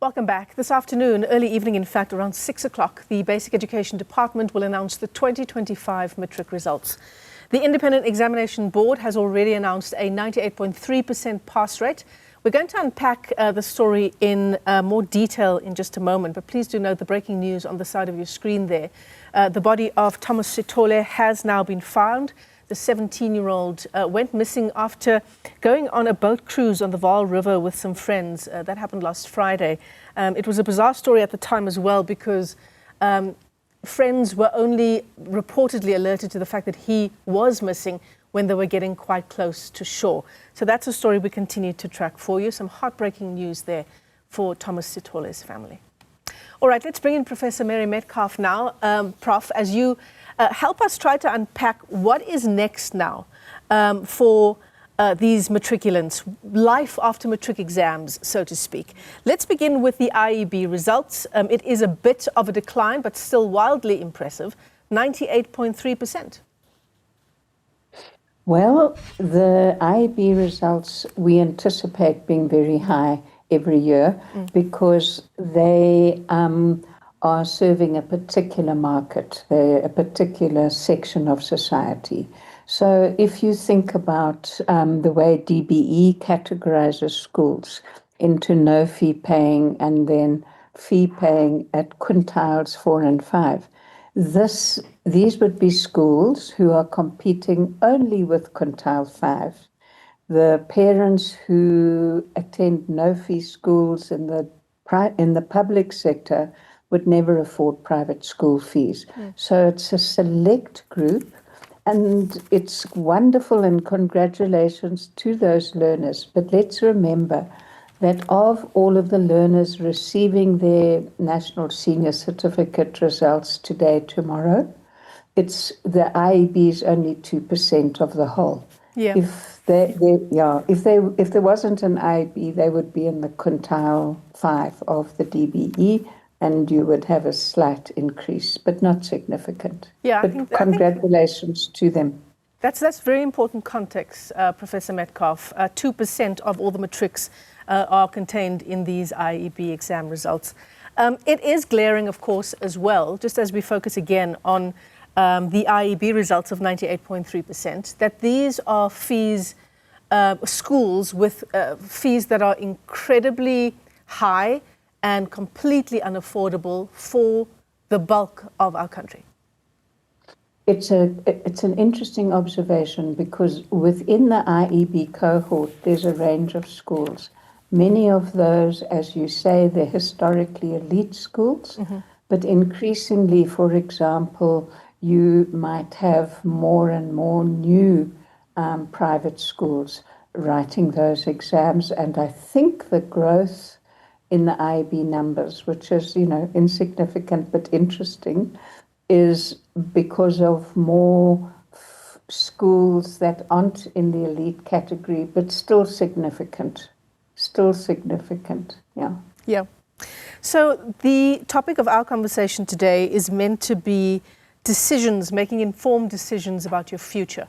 Welcome back. This afternoon, early evening, in fact, around 6 o'clock, the Basic Education Department will announce the 2025 matric results. The Independent Examination Board has already announced a 98.3% pass rate. We're going to unpack the story in more detail in just a moment, but please do note the breaking news on the side of your screen there. The body of Thomas Sithole has now been found. The 17-year-old went missing after going on a boat cruise on the Vaal River with some friends. That happened last Friday. It was a bizarre story at the time as well because friends were only reportedly alerted to the fact that he was missing when they were getting quite close to shore. So that's a story we continue to track for you. Some heartbreaking news there for Thomas Sithole's family. All right, let's bring in Professor Mary Metcalfe now. Prof, as you help us try to unpack what is next now for these matriculants, life after matric exams, so to speak. Let's begin with the IEB results. It is a bit of a decline, but still wildly impressive, 98.3%. Well, the IEB results we anticipate being very high every year because they are serving a particular market, a particular section of society. So if you think about the way DBE categorizes schools into no fee paying and then fee paying at quintiles 4 and 5, these would be schools who are competing only with quintile 5. The parents who attend no-fee schools in the public sector would never afford private school fees. So it's a select group, and it's wonderful, and congratulations to those learners. But let's remember that of all of the learners receiving their National Senior Certificate results today, tomorrow, it's the IEB is only 2% of the whole. Yeah. If there wasn't an IEB, they would be in the quintile 5 of the DBE, and you would have a slight increase, but not significant. Yeah, but congratulations to them. That's very important context, Professor Metcalfe. 2% of all the matrics are contained in these IEB exam results. It is glaring, of course, as well, just as we focus again on the IEB results of 98.3%, that these are fees, schools with fees that are incredibly high and completely unaffordable for the bulk of our country. It's an interesting observation because within the IEB cohort, there's a range of schools. Many of those, as you say, they're historically elite schools, but increasingly, for example, you might have more and more new private schools writing those exams. And I think the growth in the IEB numbers, which is, insignificant but interesting, is because of more schools that aren't in the elite category, but still significant. Yeah. So the topic of our conversation today is meant to be decisions, making informed decisions about your future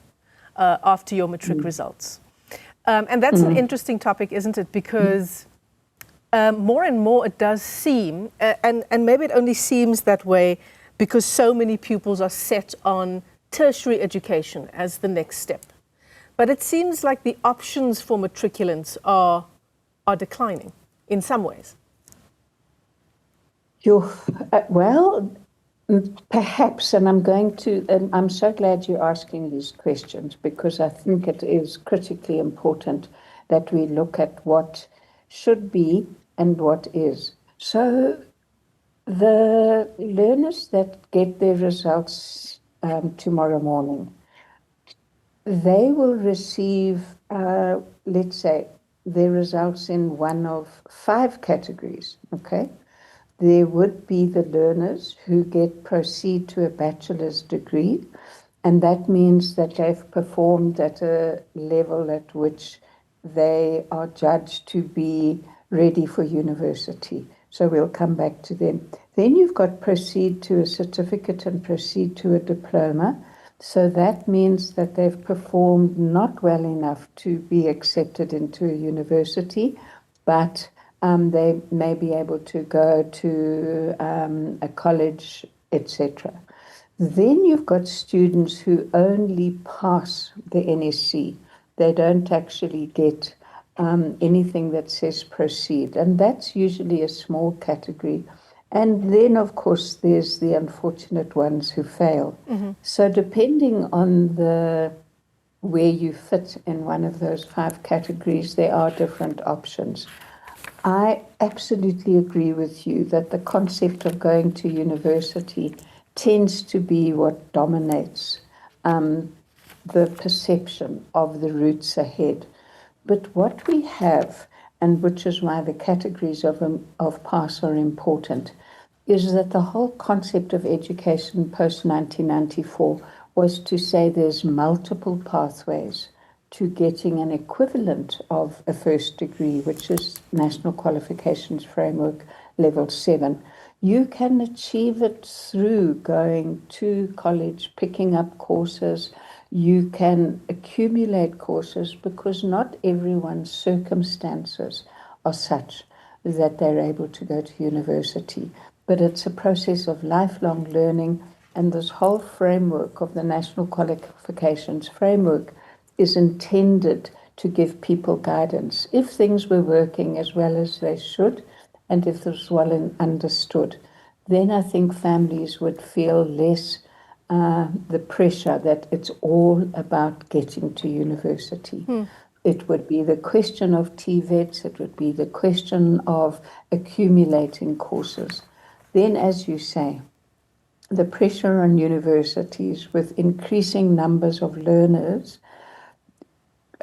after your matric results. And that's an interesting topic, isn't it? Because more and more it does seem, and maybe it only seems that way because so many pupils are set on tertiary education as the next step. But it seems like the options for matriculants are declining in some ways. Well, perhaps, and I'm so glad you're asking these questions because I think it is critically important that we look at what should be and what is. So the learners that get their results tomorrow morning, they will receive, let's say, their results in one of 5 categories, okay? There would be the learners who proceed to a bachelor's degree, and that means that they've performed at a level at which they are judged to be ready for university. So we'll come back to them. Then you've got proceed to a certificate and proceed to a diploma. So that means that they've performed not well enough to be accepted into a university, but They may be able to go to a college, etc. Then you've got students who only pass the NSC. They don't actually get anything that says proceed, and that's usually a small category. And then, of course, there's the unfortunate ones who fail. So depending on where you fit in one of those 5 categories, there are different options. I absolutely agree with you that the concept of going to university tends to be what dominates the perception of the routes ahead. But what we have, and which is why the categories of pass are important, is that the whole concept of education post-1994 was to say there's multiple pathways to getting an equivalent of a first degree, which is National Qualifications Framework Level 7. You can achieve it through going to college, picking up courses. You can accumulate courses because not everyone's circumstances are such that they're able to go to university. But it's a process of lifelong learning, and this whole framework of the National Qualifications Framework is intended to give people guidance. If things were working as well as they should, and if this was well understood, then I think families would feel less the pressure that it's all about getting to university. It would be the question of TVETs, it would be the question of accumulating courses. Then, as you say, the pressure on universities with increasing numbers of learners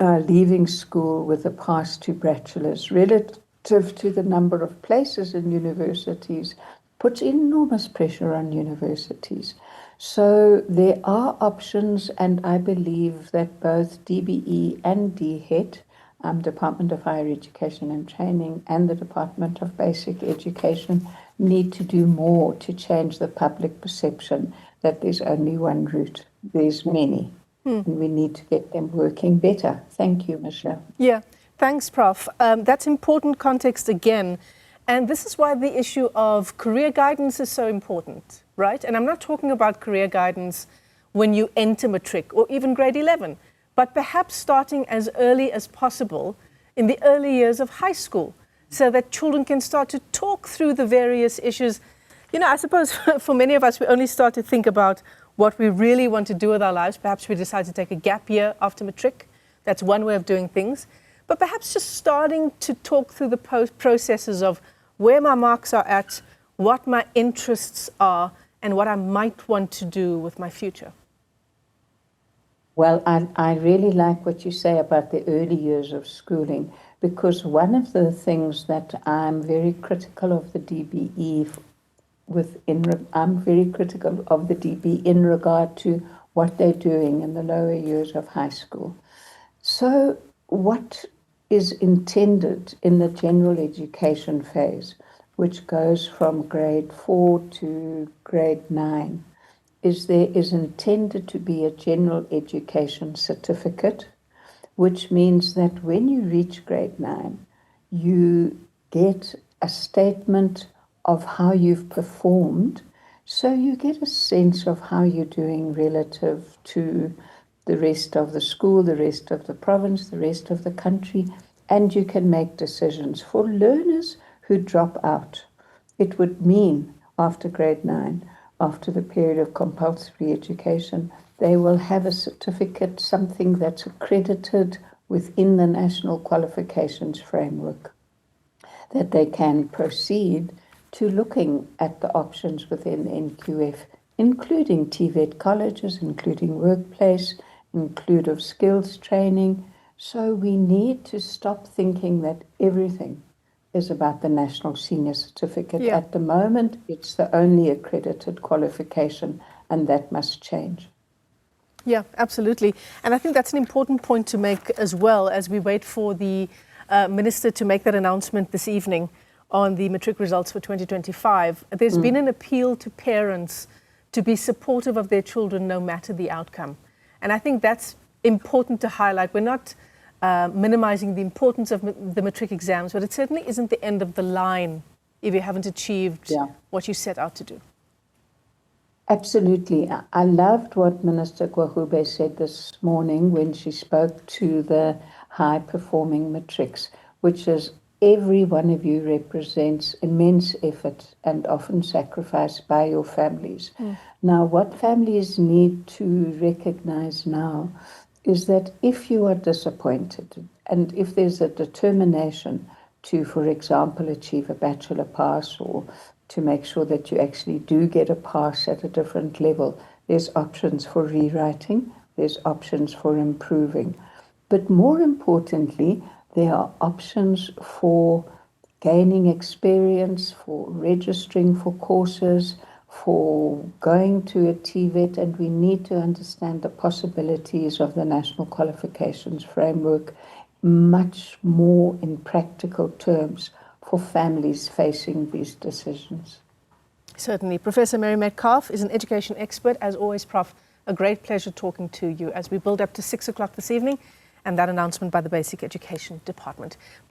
leaving school with a pass to bachelor's relative to the number of places in universities puts enormous pressure on universities. So there are options, and I believe that both DBE and DHET, Department of Higher Education and Training, and the Department of Basic Education need to do more to change the public perception that there's only one route. There's many, and we need to get them working better. Thank you, Michelle. Yeah, thanks, Prof. That's important context again. And this is why the issue of career guidance is so important, right? And I'm not talking about career guidance when you enter matric or even grade 11, but perhaps starting as early as possible in the early years of high school so that children can start to talk through the various issues. You know, I suppose for many of us, we only start to think about what we really want to do with our lives. Perhaps we decide to take a gap year after matric. That's one way of doing things. But perhaps just starting to talk through the processes of where my marks are at, what my interests are, and what I might want to do with my future. Well, I really like what you say about the early years of schooling, because one of the things that I'm very critical of the DBE I'm very critical of the DBE in regard to what they're doing in the lower years of high school. So what is intended in the general education phase, which goes from grade 4 to grade 9, is there is intended to be a general education certificate, which means that when you reach grade 9, you get a statement of how you've performed, so you get a sense of how you're doing relative to the rest of the school, the rest of the province, the rest of the country, and you can make decisions. For learners who drop out, it would mean after grade 9, after the period of compulsory education, they will have a certificate, something that's accredited within the National Qualifications Framework, that they can proceed to looking at the options within NQF, including TVET colleges, including workplace, inclusive skills training. So we need to stop thinking that everything is about the National Senior Certificate. Yeah. At the moment, it's the only accredited qualification, and that must change. Yeah, absolutely. And I think that's an important point to make as well as we wait for the Minister to make that announcement this evening on the matric results for 2025. There's been an appeal to parents to be supportive of their children no matter the outcome. And I think that's important to highlight. We're not minimizing the importance of the matric exams, but it certainly isn't the end of the line if you haven't achieved what you set out to do. Absolutely. I loved what Minister Kwahube said this morning when she spoke to the high-performing matrics, which is every one of you represents immense effort and often sacrifice by your families. Now, what families need to recognize now is that if you are disappointed and if there's a determination to, for example, achieve a bachelor pass or to make sure that you actually do get a pass at a different level, there's options for rewriting, there's options for improving. But more importantly, there are options for gaining experience, for registering for courses, for going to a TVET, and we need to understand the possibilities of the National Qualifications Framework much more in practical terms for families facing these decisions. Certainly. Professor Mary Metcalfe is an education expert. As always, Prof, a great pleasure talking to you as we build up to 6 o'clock this evening and that announcement by the Basic Education Department.